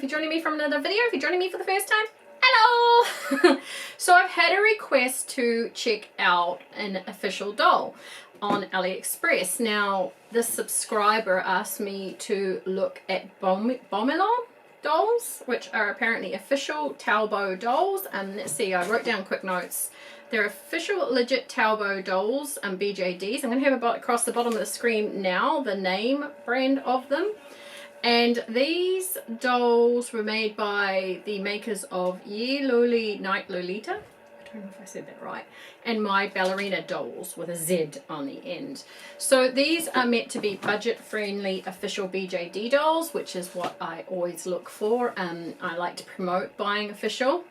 you're joining me from another video, if you're joining me for the first time, hello! So I've had a request to check out an official doll on Aliexpress. Now, this subscriber asked me to look at Bomelon Dolls, which are apparently official Talbot dolls. Let's see, I wrote down quick notes. They're official legit Talbot dolls and BJDs. I'm going to have across the bottom of the screen now the name brand of them. And these dolls were made by the makers of Ye Loli Night Lolita. I don't know if I said that right. And My Ballerina Dolls with a Z on the end. So these are meant to be budget-friendly official BJD dolls, which is what I always look for. I like to promote buying official,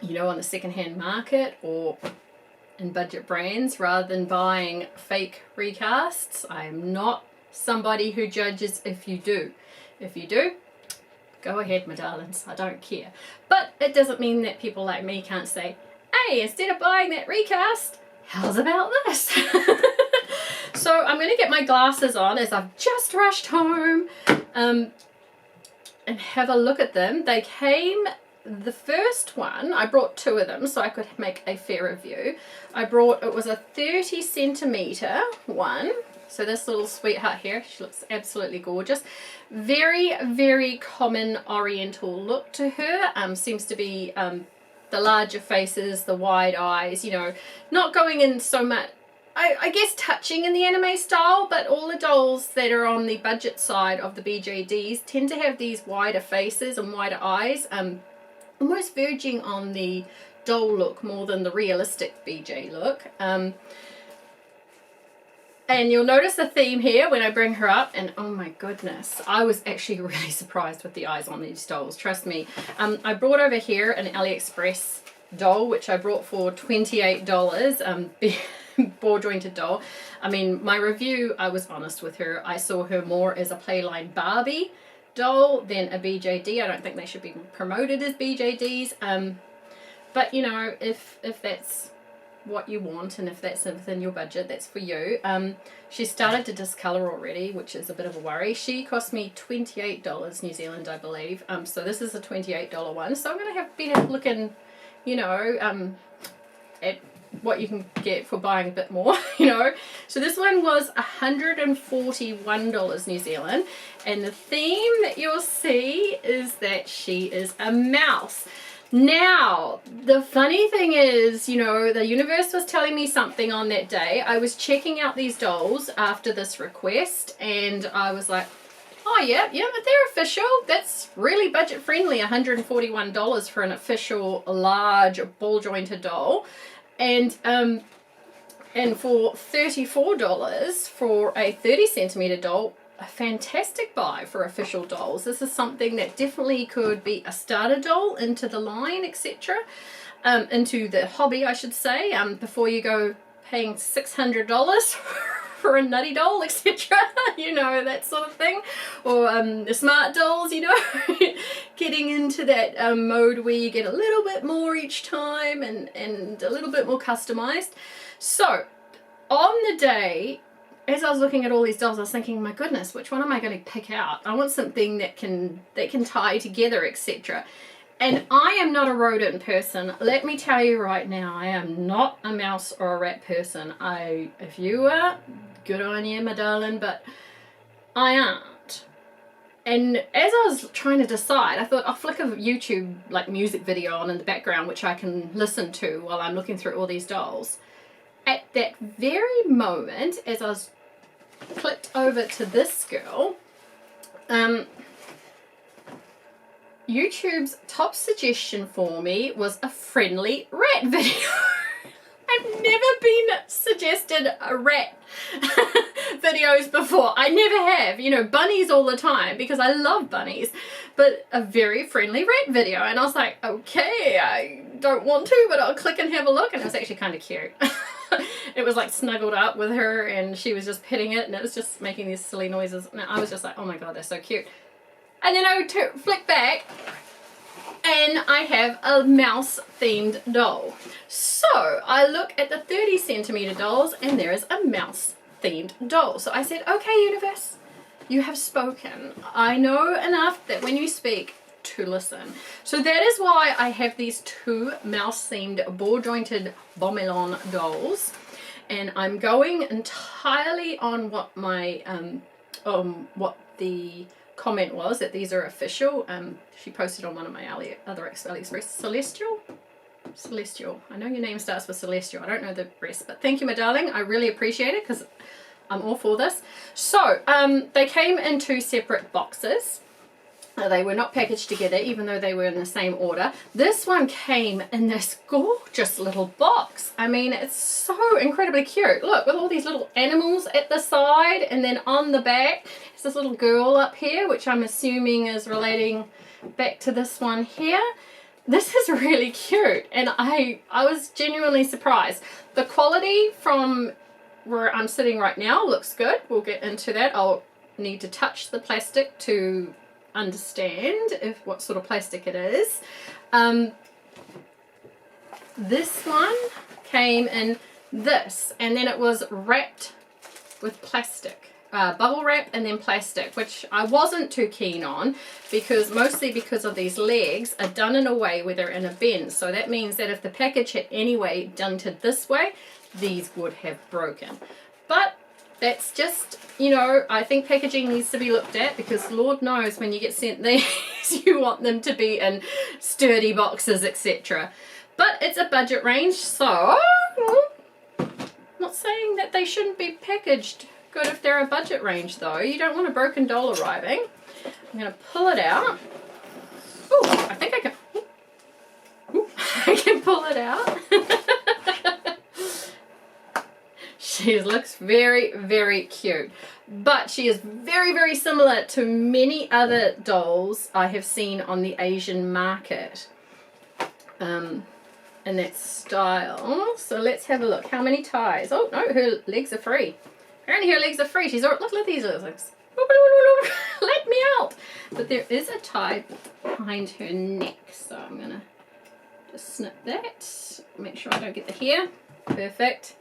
you know, on the secondhand market or in budget brands rather than buying fake recasts. I am not somebody who judges if you do. If you do, go ahead, my darlings, I don't care. But it doesn't mean that people like me can't say, hey, instead of buying that recast, how's about this? So I'm going to get my glasses on as I've just rushed home and have a look at them. They came, the first one, I brought two of them so I could make a fair review. It was a 30 centimeter one. So this little sweetheart here, she looks absolutely gorgeous. Very, very common oriental look to her. Seems to be the larger faces, the wide eyes, you know, not going in so much, I guess touching in the anime style, but all the dolls that are on the budget side of the BJDs tend to have these wider faces and wider eyes, almost verging on the doll look more than the realistic BJ look. And you'll notice the theme here when I bring her up, and oh my goodness, I was actually really surprised with the eyes on these dolls, trust me. I brought over here an Aliexpress doll, which I brought for $28, ball jointed doll. I mean, my review, I was honest with her. I saw her more as a playline Barbie doll than a BJD. I don't think they should be promoted as BJDs. But you know, if that's what you want and if that's within your budget, that's for you. She started to discolor already, which is a bit of a worry. She cost me $28 New Zealand, I believe. So this is a $28 one. So I'm going to be looking, you know, at what you can get for buying a bit more, you know. So this one was $141 New Zealand. And the theme that you'll see is that she is a mouse. Now, the funny thing is, you know, the universe was telling me something on that day. I was checking out these dolls after this request and I was like, oh yeah, but they're official. That's really budget friendly, $141 for an official large ball jointed doll. And for $34 for a 30 centimeter doll, a fantastic buy for official dolls. This is something that definitely could be a starter doll into the line, etc. Into the hobby, I should say, before you go paying $600 for a nutty doll, etc. You know, that sort of thing. Or the smart dolls, you know, getting into that mode where you get a little bit more each time and a little bit more customized. So, on the day, as I was looking at all these dolls, I was thinking, my goodness, which one am I going to pick out? I want something that can tie together, etc. And I am not a rodent person. Let me tell you right now, I am not a mouse or a rat person. If you are, good on you, my darling, but I aren't. And as I was trying to decide, I thought I'll flick a YouTube like music video on in the background, which I can listen to while I'm looking through all these dolls. At that very moment, as I was clicked over to this girl, YouTube's top suggestion for me was a friendly rat video. I've never been suggested a rat videos before. I never have. You know, bunnies all the time because I love bunnies, but a very friendly rat video. And I was like, okay, I don't want to, but I'll click and have a look. And it was actually kind of cute. It was like snuggled up with her and she was just petting it and it was just making these silly noises. And I was just like, oh my god, they're so cute. And then I would flick back and I have a mouse themed doll. So I look at the 30 centimeter dolls and there is a mouse themed doll. So I said, okay, universe, you have spoken. I know enough that when you speak, to listen. So that is why I have these two mouse seamed ball jointed Bomelon dolls, and I'm going entirely on what my what the comment was, that these are official. She posted on one of my other AliExpress. Celestial. I know your name starts with Celestial. I don't know the rest, but thank you, my darling. I really appreciate it because I'm all for this. So they came in two separate boxes. They were not packaged together, even though they were in the same order. This one came in this gorgeous little box. I mean, it's so incredibly cute. Look, with all these little animals at the side, and then on the back, there's this little girl up here, which I'm assuming is relating back to this one here. This is really cute, and I was genuinely surprised. The quality from where I'm sitting right now looks good. We'll get into that. I'll need to touch the plastic to understand what sort of plastic it is. This one came in this, and then it was wrapped with plastic, bubble wrap and then plastic, which I wasn't too keen on, mostly because of these legs are done in a way where they're in a bend. So that means that if the package had anyway dented this way, these would have broken. But that's just, you know, I think packaging needs to be looked at, because Lord knows when you get sent these, you want them to be in sturdy boxes, etc. But it's a budget range, so I'm not saying that they shouldn't be packaged good if they're a budget range, though. You don't want a broken doll arriving. I'm going to pull it out. Oh, I think I can. Ooh, I can pull it out. She looks very, very cute, but she is very, very similar to many other dolls I have seen on the Asian market in that style. So let's have a look. How many ties? Oh no, her legs are free. Apparently her legs are free. She's look at these legs. Let me out. But there is a tie behind her neck, so I'm gonna just snip that. Make sure I don't get the hair. Perfect.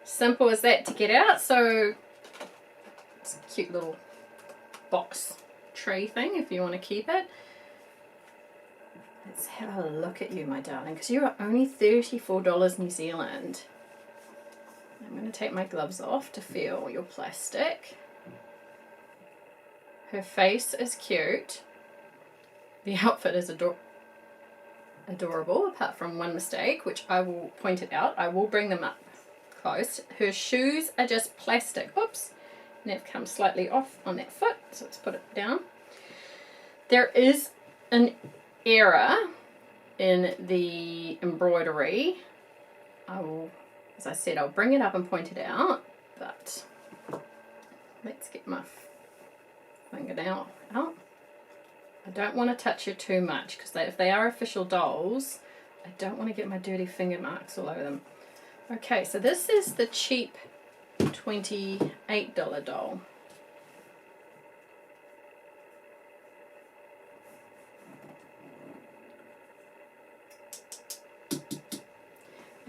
Simple as that to get out. So it's a cute little box tray thing if you want to keep it. Let's have a look at you, my darling, because you are only $34 New Zealand. I'm going to take my gloves off to feel your plastic. Her face is cute. The outfit is adorable, apart from one mistake, which I will point it out. I will bring them up close. Her shoes are just plastic. Oops. And they've come slightly off on that foot, so let's put it down. There is an error in the embroidery. I will, as I said, I'll bring it up and point it out, but let's get my fingernail out. I don't want to touch her too much, because if they are official dolls, I don't want to get my dirty finger marks all over them. Okay, so this is the cheap $28 doll.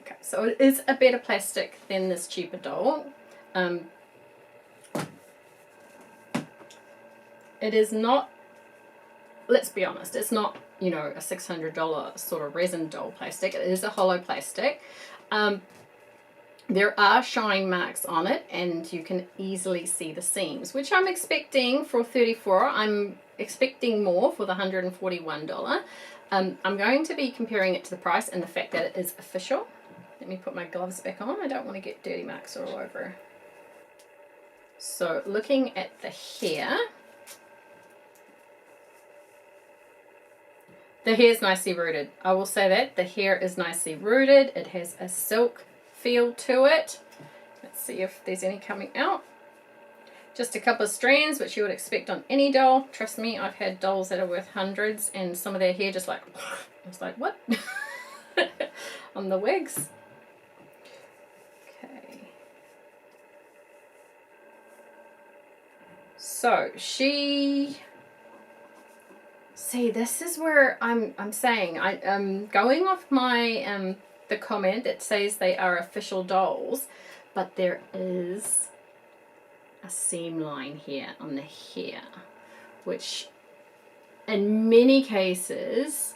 Okay, so it is a better plastic than this cheaper doll. It is not, let's be honest, it's not, you know, a $600 sort of resin doll plastic. It is a hollow plastic. There are shine marks on it, and you can easily see the seams, which I'm expecting for $34. I'm expecting more for the $141. I'm going to be comparing it to the price and the fact that it is official. Let me put my gloves back on. I don't want to get dirty marks all over. So looking at the hair, the hair is nicely rooted. I will say that. The hair is nicely rooted. It has a silk feel to it. Let's see if there's any coming out. Just a couple of strands, which you would expect on any doll. Trust me, I've had dolls that are worth hundreds, and some of their hair just like, it's like, what? On the wigs. Okay. So she... See, this is where I'm saying, I'm going off my the comment that says they are official dolls, but there is a seam line here on the hair, which in many cases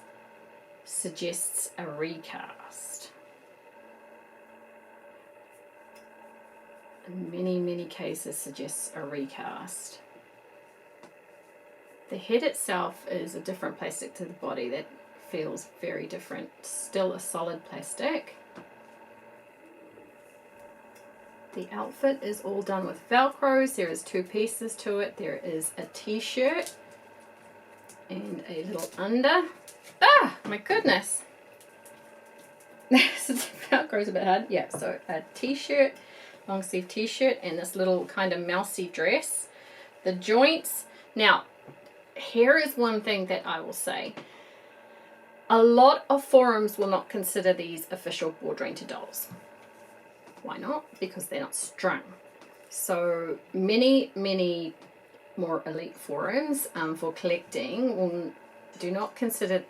suggests a recast. In many cases suggests a recast. The head itself is a different plastic to the body that feels very different. Still a solid plastic. The outfit is all done with velcros. There is 2 pieces to it. There is a t-shirt and a little under. Ah, my goodness. Velcro's a bit hard. Yeah, so a t-shirt, long sleeve t-shirt, and this little kind of mousy dress. The joints. Now, here is one thing that I will say. A lot of forums will not consider these official board jointed dolls. Why not? Because they're not strung. So many more elite forums for collecting do not consider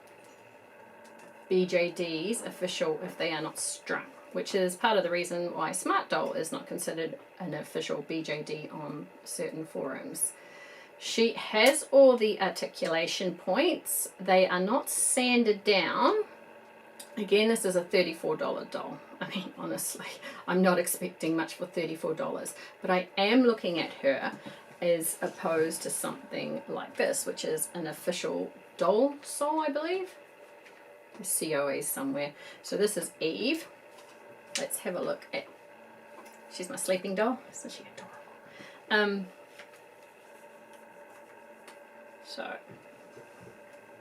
BJDs official if they are not strung, which is part of the reason why Smart Doll is not considered an official BJD on certain forums. She has all the articulation points. They are not sanded down. Again, this is a $34 doll. I mean, honestly, I'm not expecting much for $34, but I am looking at her as opposed to something like this, which is an official doll sole, I believe. The COA somewhere. So this is Eve. Let's have a look at, she's my sleeping doll. Isn't she adorable? So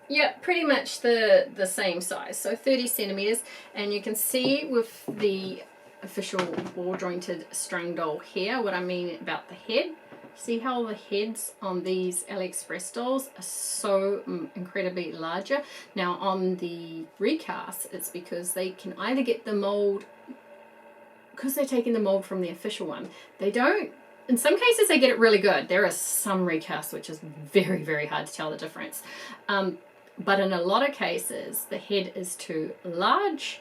yeah, pretty much the same size, so 30 centimeters, and you can see with the official ball jointed strung doll here what I mean about the head. See how the heads on these Aliexpress dolls are so incredibly larger. Now on the recast, it's because they can either get the mold, because they're taking the mold from the official one. They don't, in some cases they get it really good. There are some recasts which is very hard to tell the difference. But in a lot of cases, the head is too large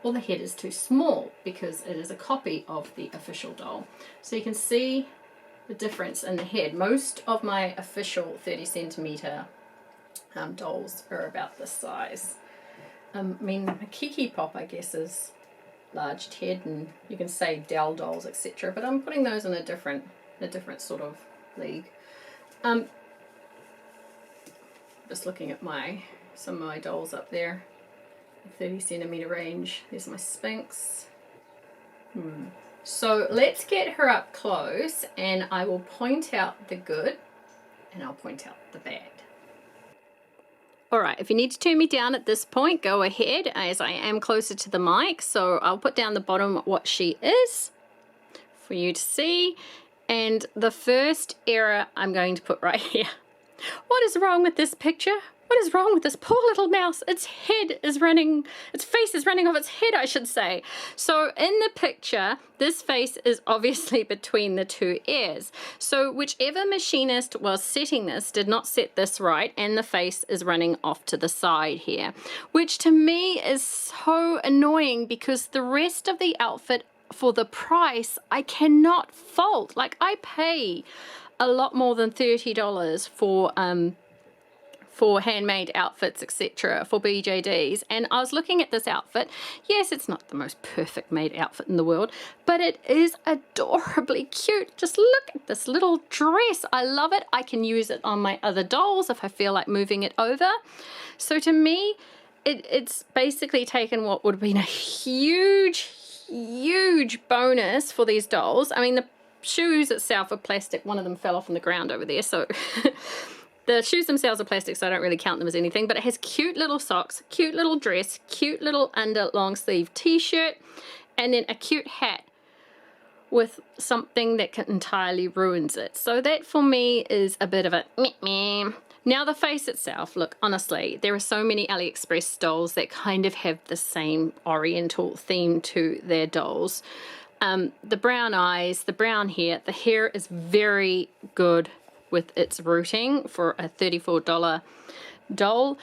or the head is too small because it is a copy of the official doll. So you can see the difference in the head. Most of my official 30 centimeter dolls are about this size. I mean, a Kiki Pop, I guess, is large head, and you can say Dell dolls, etc. But I'm putting those in a different sort of league. Just looking at some of my dolls up there, 30 centimeter range. There's my Sphinx. So let's get her up close, and I will point out the good and I'll point out the bad. Alright, if you need to turn me down at this point, go ahead, as I am closer to the mic. So I'll put down the bottom what she is for you to see. And the first error I'm going to put right here. What is wrong with this picture? What is wrong with this poor little mouse? Its head is running, its face is running off its head, I should say. So in the picture, this face is obviously between the 2 ears. So whichever machinist was setting this did not set this right, and the face is running off to the side here, which to me is so annoying because the rest of the outfit, for the price, I cannot fault. Like, I pay a lot more than $30 for handmade outfits, etc., for BJDs, and I was looking at this outfit. Yes, it's not the most perfect made outfit in the world, but it is adorably cute. Just look at this little dress. I love it. I can use it on my other dolls if I feel like moving it over. So to me, it's basically taken what would have been a huge bonus for these dolls. I mean, the shoes itself are plastic. One of them fell off on the ground over there, so the shoes themselves are plastic, so I don't really count them as anything, but it has cute little socks, cute little dress, cute little under long sleeve t-shirt, and then a cute hat with something that entirely ruins it. So that for me is a bit of a meh. Now the face itself, look, honestly, there are so many Aliexpress dolls that kind of have the same oriental theme to their dolls. The brown eyes, the brown hair, the hair is very good with its rooting for a $34 doll.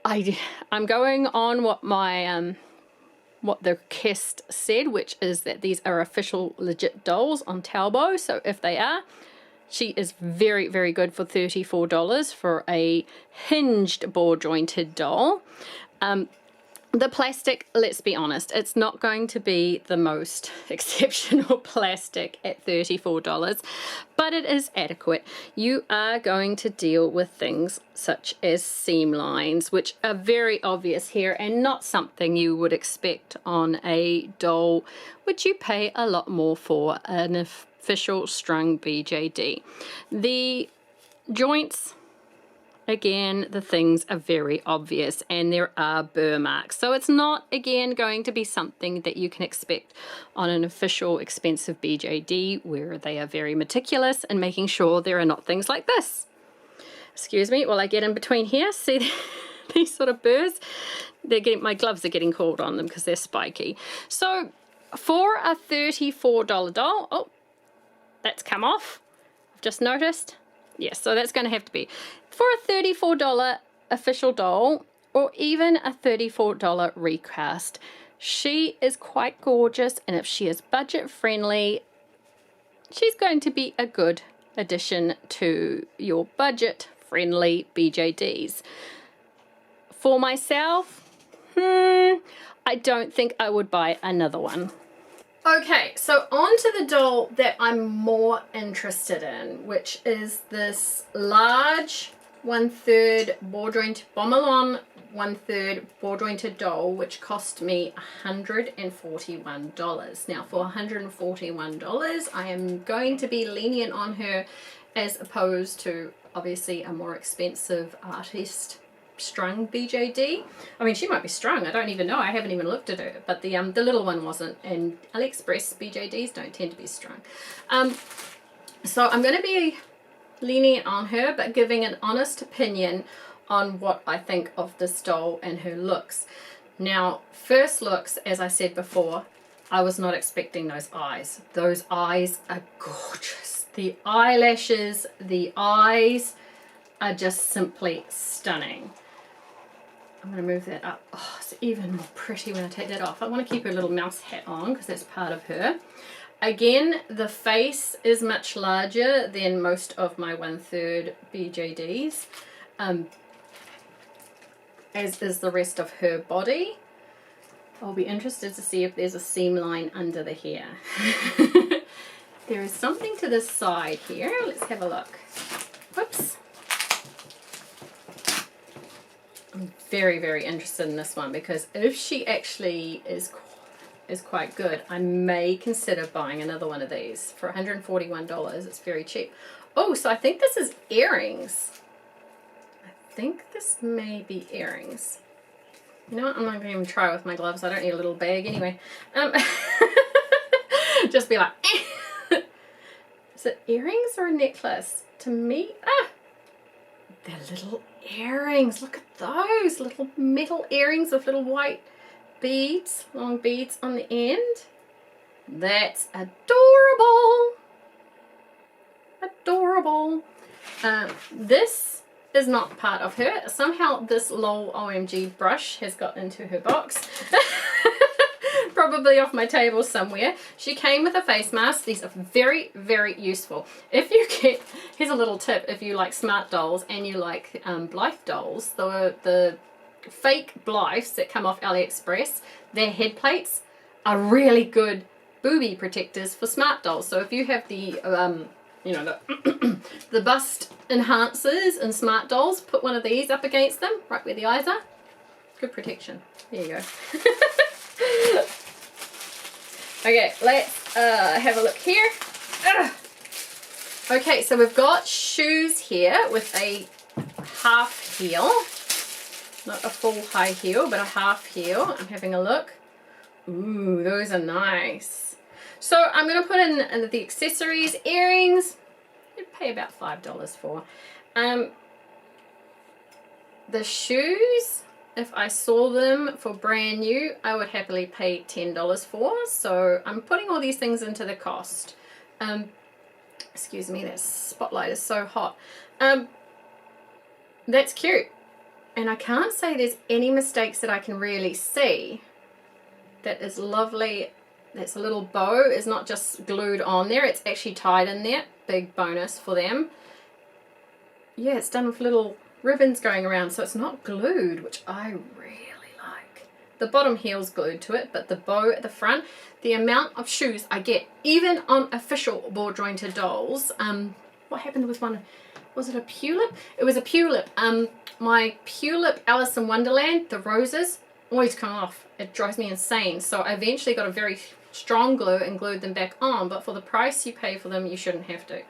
I'm going on what my what the cast said, which is that these are official legit dolls on Talbo. So if they are, She is very, very good for $34 for a hinged ball jointed doll. The plastic, let's be honest, it's not going to be the most exceptional plastic at $34, but it is adequate. You are going to deal with things such as seam lines, which are very obvious here and not something you would expect on a doll, which you pay a lot more for an official strung BJD. The joints, again, the things are very obvious and there are burr marks. So it's not, again, going to be something that you can expect on an official expensive BJD where they are very meticulous in making sure there are not things like this. Excuse me, while I get in between here, see these sort of burrs? My gloves are getting caught on them because they're spiky. So for a $34 doll, oh, that's come off, I've just noticed. Yes, so that's going to have to be for a $34 official doll or even a $34 recast. She is quite gorgeous, and if she is budget friendly, she's going to be a good addition to your budget friendly BJDs. For myself, I don't think I would buy another one. Okay, so on to the doll that I'm more interested in, which is this large 1/3 ball joint Bomelon 1/3 ball jointed doll, which cost me $141. Now for $141, I am going to be lenient on her as opposed to obviously a more expensive artist strung BJD. I mean, she might be strung, I don't even know, I haven't even looked at her, but the little one wasn't, and Aliexpress BJDs don't tend to be strung. So I'm going to be lenient on her, but giving an honest opinion on what I think of this doll and her looks. Now, first looks, as I said before, I was not expecting those eyes. Those eyes are gorgeous. The eyelashes, the eyes are just simply stunning. I'm going to move that up. Oh, it's even more pretty when I take that off. I want to keep her little mouse hat on because that's part of her. Again, the face is much larger than most of my 1/3 BJDs, as is the rest of her body. I'll be interested to see if there's a seam line under the hair. There is something to this side here. Let's have a look. Whoops. I'm very, very interested in this one because if she actually is quite good, I may consider buying another one of these. For $141, it's very cheap. Oh, so I think this is earrings. I think this may be earrings. You know what? I'm not going to even try with my gloves. I don't need a little bag anyway. Just be like, eh. Is it earrings or a necklace? To me, they're little earrings. Look at those little metal earrings with little white beads, long beads on the end. That's adorable. Adorable. This is not part of her. Somehow this lol OMG brush has got into her box. Probably off my table somewhere. She came with a face mask. These are very, very useful. If you get, here's a little tip, if you like smart dolls and you like Blythe dolls, the fake Blythes that come off Aliexpress, their head plates are really good booby protectors for smart dolls. So if you have the, you know, the bust enhancers in smart dolls, put one of these up against them, right where the eyes are. Good protection. There you go. Okay, let's have a look here. Okay, so we've got shoes here with a half heel. Not a full high heel, but a half heel. I'm having a look. Ooh, those are nice. So I'm going to put in the accessories, earrings. You'd pay about $5 for. The shoes, if I saw them for brand new, I would happily pay $10 for. So I'm putting all these things into the cost. Excuse me, that spotlight is so hot. That's cute. And I can't say there's any mistakes that I can really see. That is lovely. That's a little bow. It's not just glued on there. It's actually tied in there. big bonus for them. Yeah, it's done with little ribbons going around, so it's not glued, which I really like. The bottom heel's glued to it, but the bow at the front, the amount of shoes I get, even on official ball jointed dolls. What happened with one? Was it a Pulip? It was a Pulip. My Pulip Alice in Wonderland, the roses, always come off. It drives me insane. So I eventually got a very strong glue and glued them back on, but for the price you pay for them, you shouldn't have to.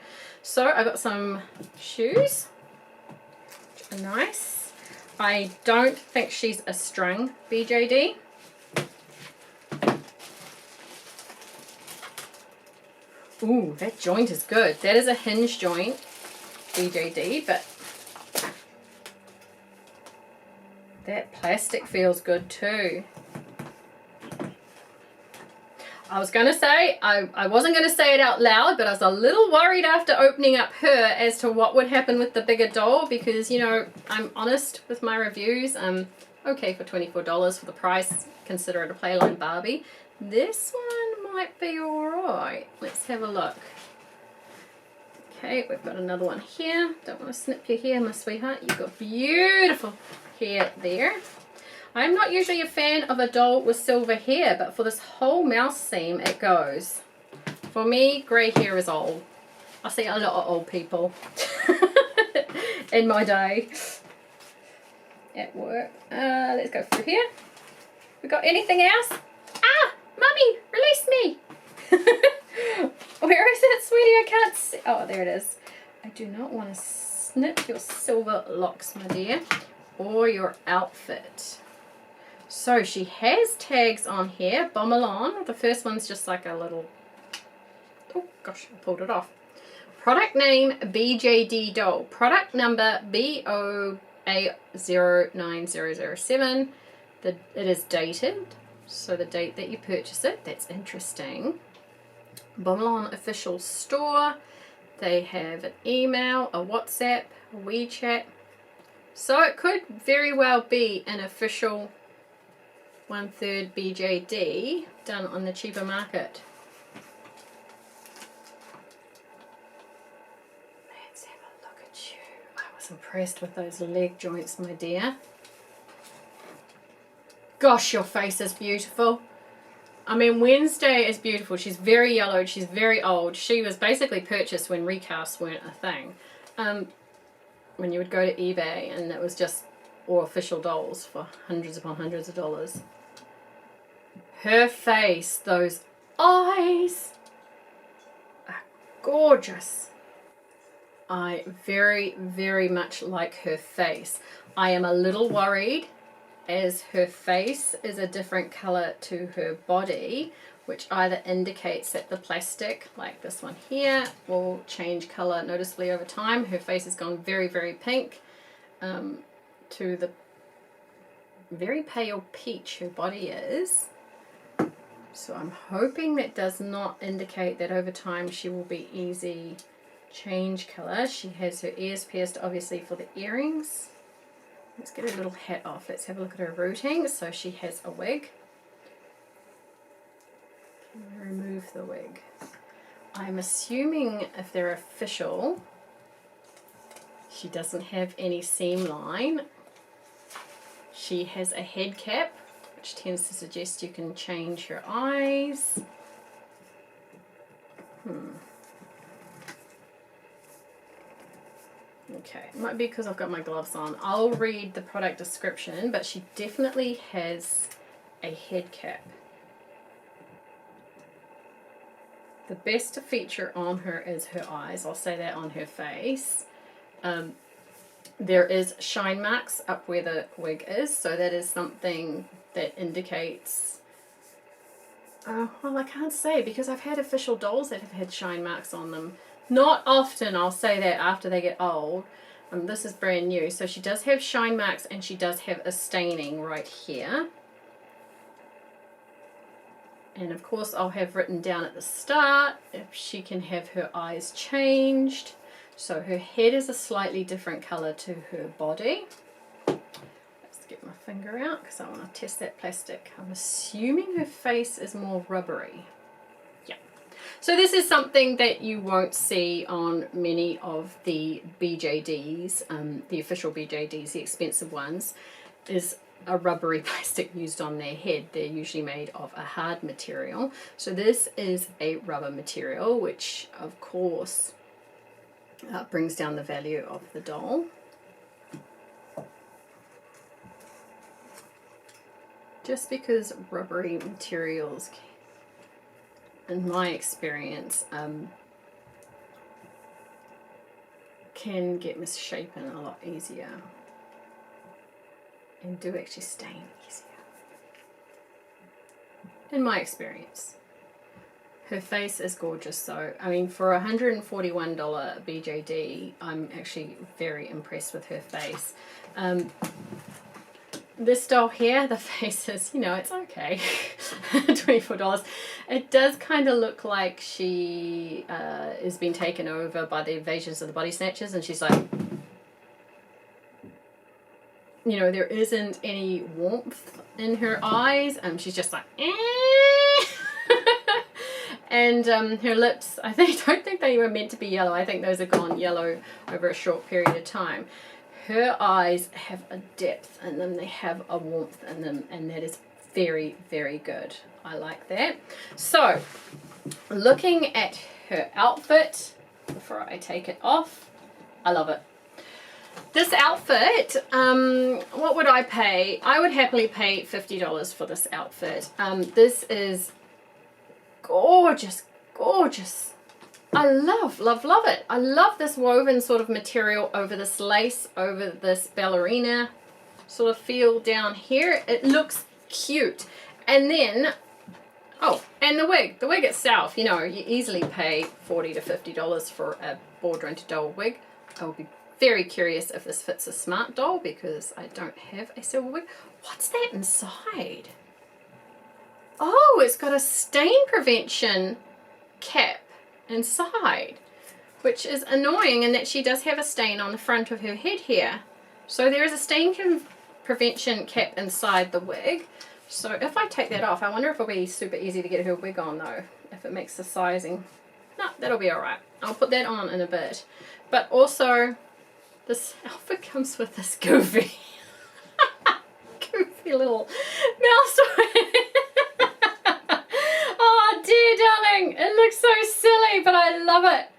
So I got some shoes, which are nice. I don't think she's a strung BJD. Ooh, that joint is good. That is a hinge joint BJD, but that plastic feels good too. I was going to say, I wasn't going to say it out loud, but I was a little worried after opening up her as to what would happen with the bigger doll, because, you know, I'm honest with my reviews. Okay, for $24 for the price, consider it a playline Barbie. This one might be alright. Let's have a look. Okay, we've got another one here. Don't want to snip your hair, my sweetheart. You've got beautiful hair there. I'm not usually a fan of a doll with silver hair, but for this whole mouse seam, it goes. For me, grey hair is old. I see a lot of old people in my day at work. Let's go through here. We got anything else? Ah, Mummy, release me. Where is it, sweetie? I can't see. Oh, there it is. I do not want to snip your silver locks, my dear, or your outfit. So she has tags on here. Bomelon. The first one's just like a little... Oh, gosh, I pulled it off. Product name, BJD Doll. Product number, BOA09007. It is dated, so the date that you purchase it. That's interesting. Bomelon official store. They have an email, a WhatsApp, a WeChat. So it could very well be an official 1/3 BJD done on the cheaper market. Let's have a look at you. I was impressed with those leg joints, my dear. Gosh, your face is beautiful. I mean, Wednesday is beautiful. She's very yellowed. She's very old. She was basically purchased when recasts weren't a thing. When you would go to eBay and it was just all official dolls for hundreds upon hundreds of dollars. Her face, those eyes are gorgeous. I very, very much like her face. I am a little worried as her face is a different color to her body, which either indicates that the plastic, like this one here, will change color noticeably over time. Her face has gone very, very pink to the very pale peach her body is. So I'm hoping that does not indicate that over time she will be easy change color. She has her ears pierced, obviously, for the earrings. Let's get her little hat off. Let's have a look at her rooting. So she has a wig. Can we remove the wig? I'm assuming if they're official, she doesn't have any seam line. She has a head cap, which tends to suggest you can change her eyes. Okay, it might be because I've got my gloves on. I'll read the product description, but she definitely has a head cap. The best feature on her is her eyes. I'll say that on her face. There is shine marks up where the wig is, so that is something that indicates... well, I can't say, because I've had official dolls that have had shine marks on them. Not often, I'll say that, after they get old. This is brand new. So she does have shine marks, and she does have a staining right here. And of course I'll have written down at the start if she can have her eyes changed. So her head is a slightly different colour to her body. Let's get my finger out because I want to test that plastic. I'm assuming her face is more rubbery. Yeah. So this is something that you won't see on many of the BJDs, the official BJDs, the expensive ones, is a rubbery plastic used on their head. They're usually made of a hard material. So this is a rubber material, which of course brings down the value of the doll. Just because rubbery materials, in my experience, can get misshapen a lot easier and do actually stain easier. In my experience. Her face is gorgeous though. I mean, for a $141 BJD, I'm actually very impressed with her face. This doll here, the face is, you know, it's okay. $24. It does kind of look like she is being taken over by the invasions of the body snatchers, and she's like, you know, there isn't any warmth in her eyes. She's just like, eh. And her lips, I don't think they were meant to be yellow. I think those are gone yellow over a short period of time. Her eyes have a depth in them, they have a warmth in them, and that is very, very good. I like that. So, looking at her outfit, before I take it off, I love it. This outfit, what would I pay? I would happily pay $50 for this outfit. This is gorgeous, gorgeous. I love, love, love it. I love this woven sort of material over this lace, over this ballerina sort of feel down here. It looks cute. And then, oh, and the wig itself, you know, you easily pay $40 to $50 for a ball-jointed doll wig. I will be very curious if this fits a smart doll because I don't have a silver wig. What's that inside? Oh, it's got a stain prevention cap inside, which is annoying in that she does have a stain on the front of her head here. So there is a stain prevention cap inside the wig. So if I take that off, I wonder if it'll be super easy to get her wig on though, if it makes the sizing. No, that'll be alright. I'll put that on in a bit. But also, this outfit comes with this goofy little mouse toy. Oh dear darling, it looks so silly, but I love it.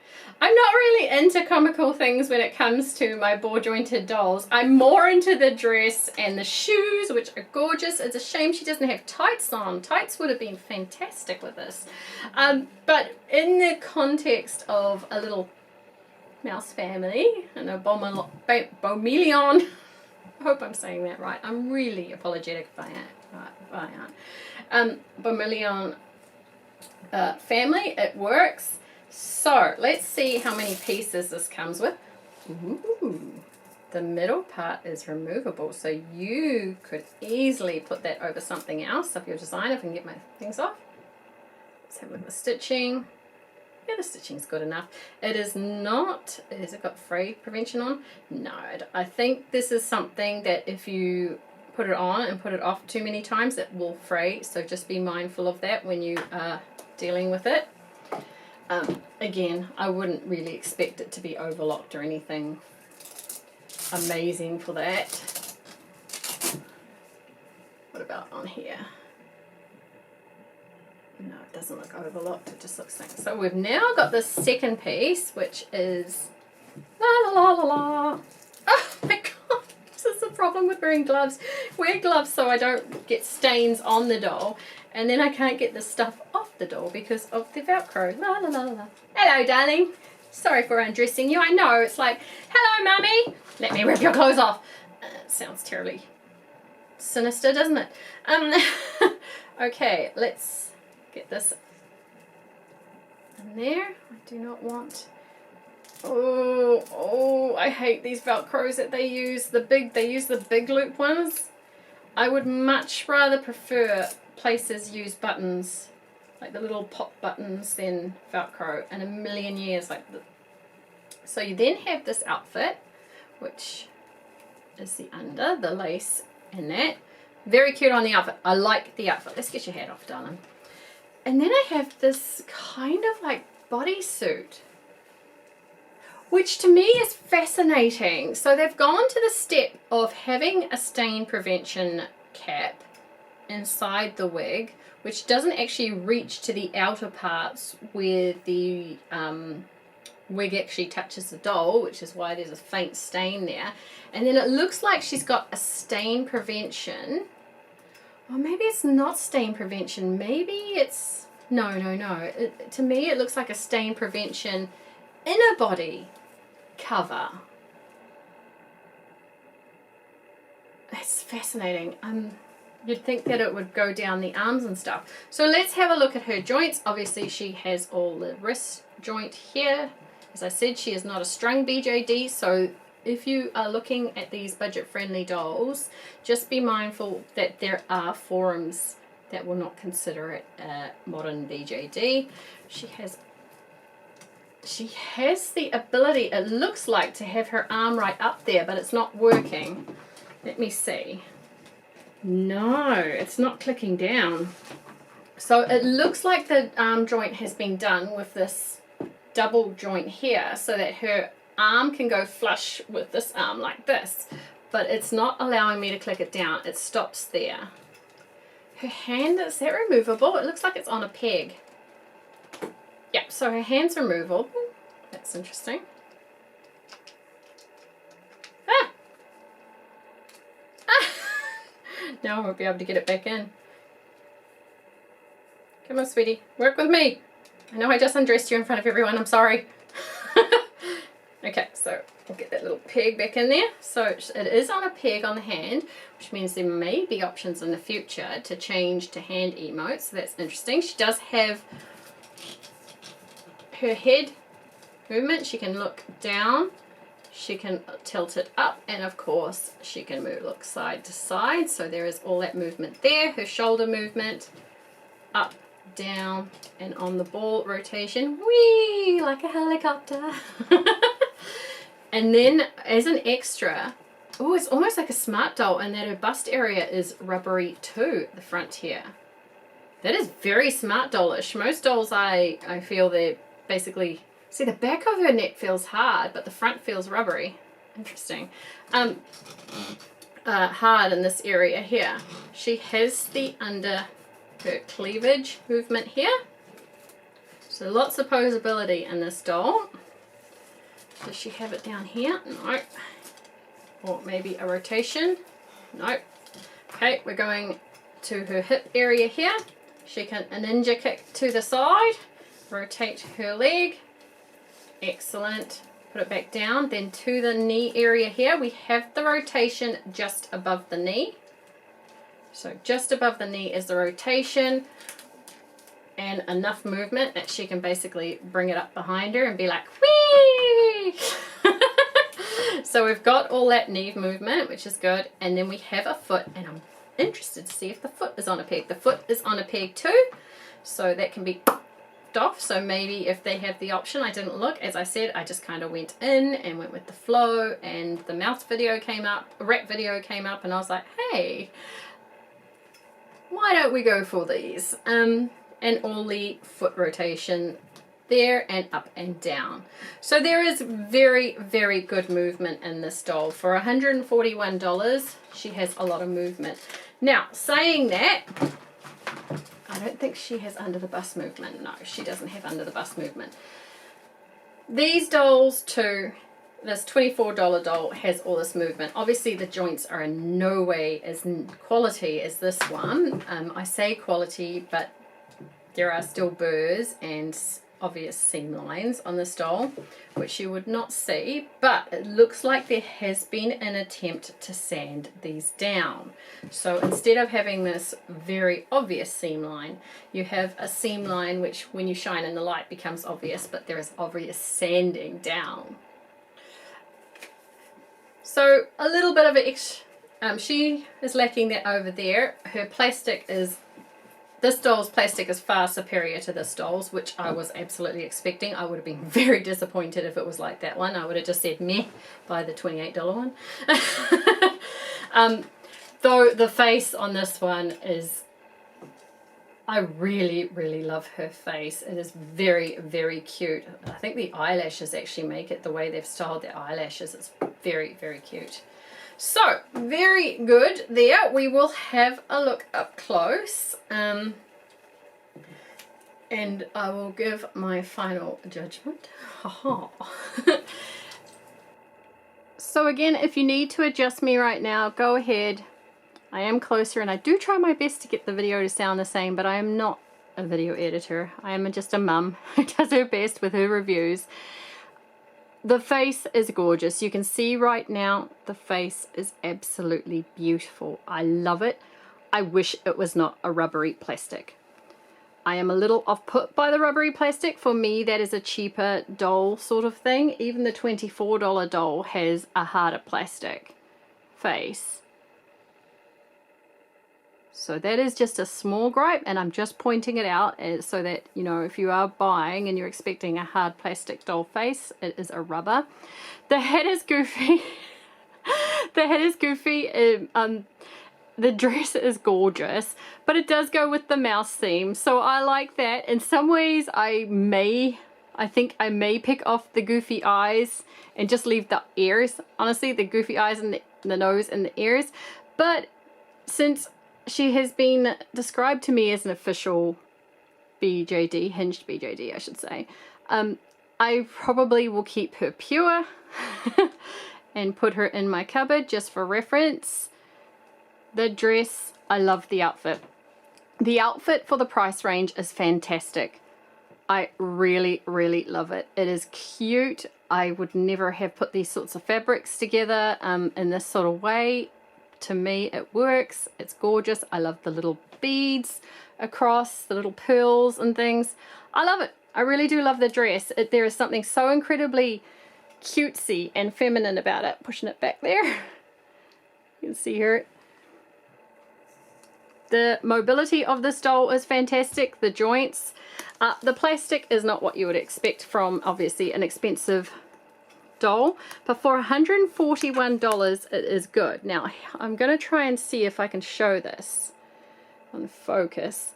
I'm not really into comical things when it comes to my ball jointed dolls. I'm more into the dress and the shoes, which are gorgeous. It's a shame she doesn't have tights on. Tights would have been fantastic with this. But in the context of a little mouse family and a Bomelon, I hope I'm saying that right. I'm really apologetic if I aren't. Bomelon family, it works. So let's see how many pieces this comes with. Ooh, the middle part is removable, so you could easily put that over something else of your design. If I can get my things off. Let's have a look at the stitching. Yeah, the stitching's good enough. It is not, has it got fray prevention on? No, I think this is something that if you put it on and put it off too many times, it will fray. So just be mindful of that when you are dealing with it. Again, I wouldn't really expect it to be overlocked or anything amazing for that. What about on here? No, it doesn't look overlocked, it just looks like. So we've now got this second piece, which is la la la la la. Oh my god, this is the problem with wearing gloves. Wear gloves so I don't get stains on the doll, and then I can't get the stuff off the doll because of the Velcro. La la la la. Hello, darling. Sorry for undressing you. I know, it's like, hello, mummy. Let me rip your clothes off. It sounds terribly sinister, doesn't it? Okay, let's get this in there. I do not want. Oh, I hate these Velcros that they use. They use the big loop ones. I would much rather prefer places use buttons, like the little pop buttons, than Velcro in a million years. So you then have this outfit, which is the under, the lace and that. Very cute on the outfit. I like the outfit. Let's get your hat off, darling. And then I have this kind of like bodysuit, which to me is fascinating. So they've gone to the step of having a stain prevention cap inside the wig, which doesn't actually reach to the outer parts where the wig actually touches the doll, which is why there's a faint stain there. And then it looks like she's got a stain prevention. Or maybe it's not stain prevention. Maybe it's... No. To me, it looks like a stain prevention inner body cover. That's fascinating. You'd think that it would go down the arms and stuff. So let's have a look at her joints. Obviously, she has all the wrist joint here. As I said, she is not a strung BJD, so if you are looking at these budget-friendly dolls, just be mindful that there are forums that will not consider it a modern BJD. She has the ability, it looks like, to have her arm right up there, but it's not working. Let me see. No, it's not clicking down. So it looks like the arm joint has been done with this double joint here so that her arm can go flush with this arm like this, but it's not allowing me to click it down. It stops there. Her hand, is that removable? It looks like it's on a peg. Yeah, so her hand's removable. That's interesting. Now I won't be able to get it back in. Come on, sweetie, work with me. I know I just undressed you in front of everyone, I'm sorry. Okay, so we'll get that little peg back in there. So it is on a peg on the hand, which means there may be options in the future to change to hand emotes, so that's interesting. She does have her head movement. She can look down, she can tilt it up, and of course she can look side to side, so there is all that movement there. Her shoulder movement, up, down, and on the ball rotation, whee, like a helicopter. And then as an extra, oh, it's almost like a smart doll in that her bust area is rubbery too, the front here. That is very smart dollish. Most dolls I feel they're basically, see, the back of her neck feels hard, but the front feels rubbery. Interesting. Hard in this area here. She has the under her cleavage movement here. So lots of posability in this doll. Does she have it down here? No. Or maybe a rotation? No. Okay, we're going to her hip area here. She can a ninja kick to the side, rotate her leg. Excellent. Put it back down. Then to the knee area here, we have the rotation just above the knee. So just above the knee is the rotation, and enough movement that she can basically bring it up behind her and be like, whee! So we've got all that knee movement, which is good. And then we have a foot, and I'm interested to see if the foot is on a peg. The foot is on a peg too, so that can be off. So maybe if they have the option, I didn't look, as I said, I just kind of went in and went with the flow, and the mouth video came up, rack video came up, and I was like, hey, why don't we go for these? And all the foot rotation there and up and down. So there is very, very good movement in this doll. For $141, she has a lot of movement. Now, saying that, I don't think she has under the bust movement. No, she doesn't have under the bust movement. These dolls too, this $24 doll has all this movement. Obviously the joints are in no way as quality as this one. I say quality, but there are still burrs and obvious seam lines on this doll, which you would not see, but it looks like there has been an attempt to sand these down. So instead of having this very obvious seam line, you have a seam line which when you shine in the light becomes obvious, but there is obvious sanding down. So a little bit of an she is lacking that over there. Her plastic is, this doll's plastic is far superior to this doll's, which I was absolutely expecting. I would have been very disappointed if it was like that one. I would have just said meh, buy the $28 one. Though the face on this one is I really, really love her face. It is very, very cute. I think the eyelashes actually make it, the way they've styled their eyelashes. It's very, very cute. So, very good there. We will have a look up close. And I will give my final judgment. So again, if you need to adjust me right now, go ahead. I am closer and I do try my best to get the video to sound the same, but I am not a video editor. I am just a mum who does her best with her reviews. The face is gorgeous. You can see right now the face is absolutely beautiful. I love it. I wish it was not a rubbery plastic. I am a little off-put by the rubbery plastic. For me, that is a cheaper doll sort of thing. Even the $24 doll has a harder plastic face. So that is just a small gripe, and I'm just pointing it out so that, you know, if you are buying and you're expecting a hard plastic doll face, it is a rubber. The head is goofy. The head is goofy. The dress is gorgeous, but it does go with the mouse theme, so I like that. In some ways, I think I may pick off the goofy eyes and just leave the ears. Honestly, the goofy eyes and the nose and the ears. But since she has been described to me as an official BJD, hinged BJD, I should say, I probably will keep her pure and put her in my cupboard just for reference. The dress, I love the outfit. The outfit for the price range is fantastic. I really, really love it. It is cute. I would never have put these sorts of fabrics together in this sort of way. To me, it works. It's gorgeous. I love the little beads across, the little pearls and things. I love it. I really do love the dress. There is something so incredibly cutesy and feminine about it. Pushing it back there. You can see her. The mobility of this doll is fantastic. The joints. The plastic is not what you would expect from, obviously, an expensive doll. But for $141, it is good. Now, I'm going to try and see if I can show this on focus.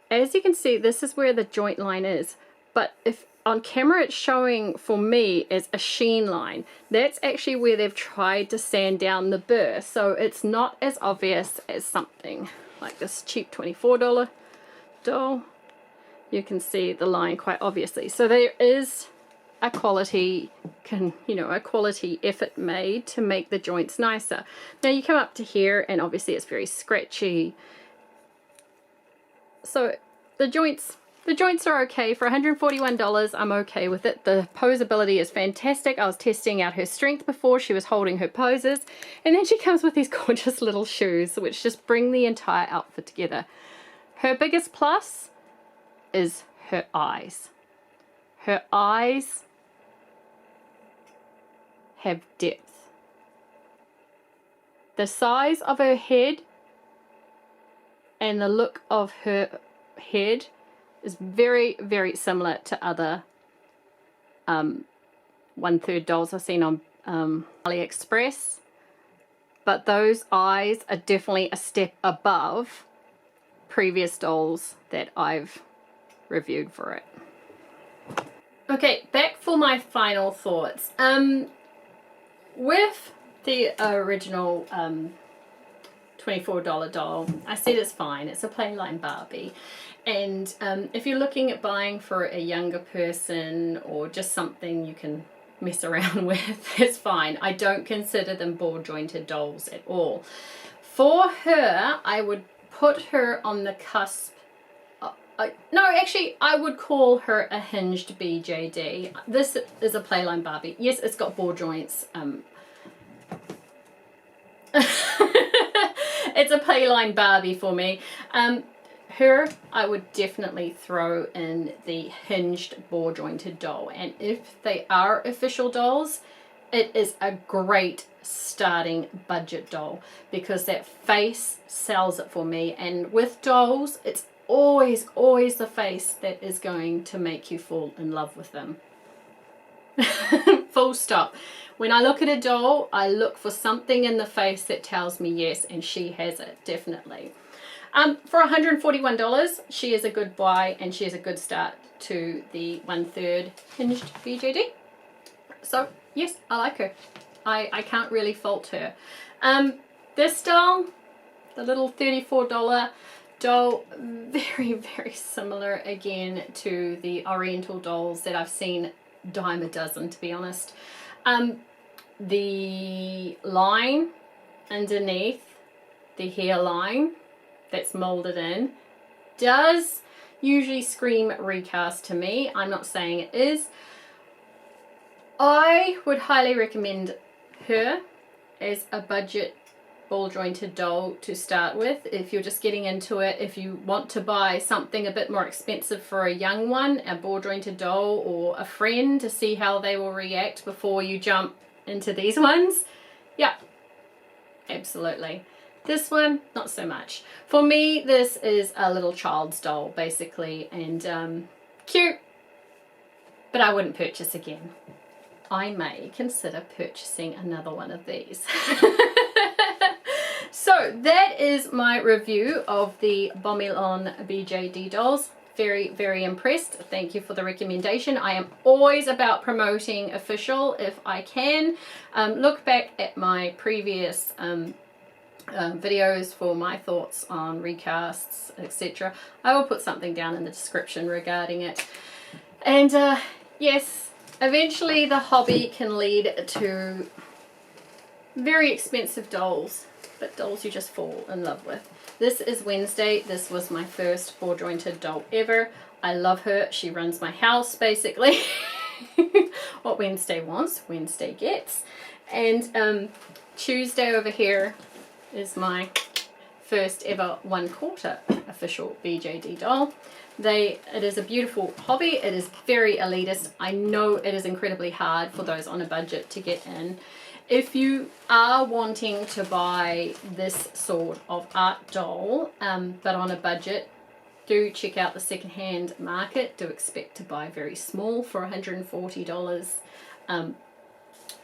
As you can see, this is where the joint line is. But if on camera it's showing for me as a sheen line, that's actually where they've tried to sand down the burr. So it's not as obvious as something like this cheap $24 doll. You can see the line quite obviously. So there is a quality effort made to make the joints nicer. Now you come up to here and obviously it's very scratchy. So the joints are okay. For $141, I'm okay with it. The posability is fantastic. I was testing out her strength before. She was holding her poses. And then she comes with these gorgeous little shoes, which just bring the entire outfit together. Her biggest plus is her eyes. Her eyes have depth. The size of her head and the look of her head is very, very similar to other 1/3 dolls I've seen on Aliexpress, but those eyes are definitely a step above previous dolls that I've reviewed for it. Okay, back for my final thoughts. With the original $24 doll, I said it's fine. It's a playline Barbie. And if you're looking at buying for a younger person or just something you can mess around with, it's fine. I don't consider them ball jointed dolls at all. For her, I would put her on the cusp. No, actually, I would call her a hinged BJD. This is a playline Barbie. Yes, it's got ball joints. It's a playline Barbie for me. Her, I would definitely throw in the hinged ball jointed doll. And if they are official dolls, it is a great starting budget doll because that face sells it for me. And with dolls, it's always the face that is going to make you fall in love with them. Full stop. When I look at a doll, I look for something in the face that tells me yes, and she has it, definitely. For $141, she is a good buy, and she is a good start to the 1/3 hinged BJD. So yes, I like her. I can't really fault her. This doll, the little $34 doll, very, very similar again to the Oriental dolls that I've seen dime a dozen, to be honest. The line underneath the hairline that's molded in does usually scream recast to me. I'm not saying it is. I would highly recommend her as a budget ball jointed doll to start with. If you're just getting into it, if you want to buy something a bit more expensive for a young one, a ball jointed doll or a friend, to see how they will react before you jump into these ones, yeah, absolutely. This one, not so much. For me, this is a little child's doll, basically, and cute, but I wouldn't purchase again. I may consider purchasing another one of these. So that is my review of the Bomelon BJD dolls. Very, very impressed. Thank you for the recommendation. I am always about promoting official if I can. Look back at my previous videos for my thoughts on recasts, etc. I will put something down in the description regarding it. And yes, eventually the hobby can lead to very expensive dolls, but dolls you just fall in love with. This is Wednesday. This was my first ball jointed doll ever. I love her. She runs my house, basically. What Wednesday wants, Wednesday gets. And Tuesday over here is my first ever 1/4 official BJD doll. It is a beautiful hobby. It is very elitist. I know it is incredibly hard for those on a budget to get in. If you are wanting to buy this sort of art doll, but on a budget, do check out the secondhand market. Do expect to buy very small for $140.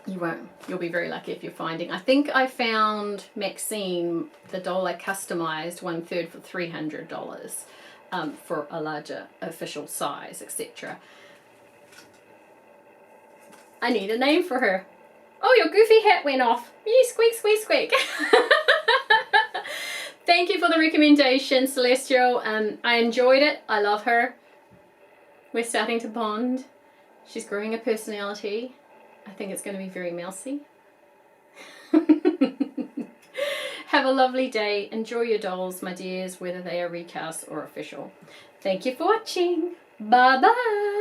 You'll be very lucky if you're finding. I think I found Maxine, the doll I customized, 1/3 for $300 for a larger official size, etc. I need a name for her. Oh, your goofy hat went off. Yee, squeak, squeak, squeak. Thank you for the recommendation, Celestial. I enjoyed it. I love her. We're starting to bond. She's growing a personality. I think it's going to be very mousy. Have a lovely day. Enjoy your dolls, my dears, whether they are recast or official. Thank you for watching. Bye-bye.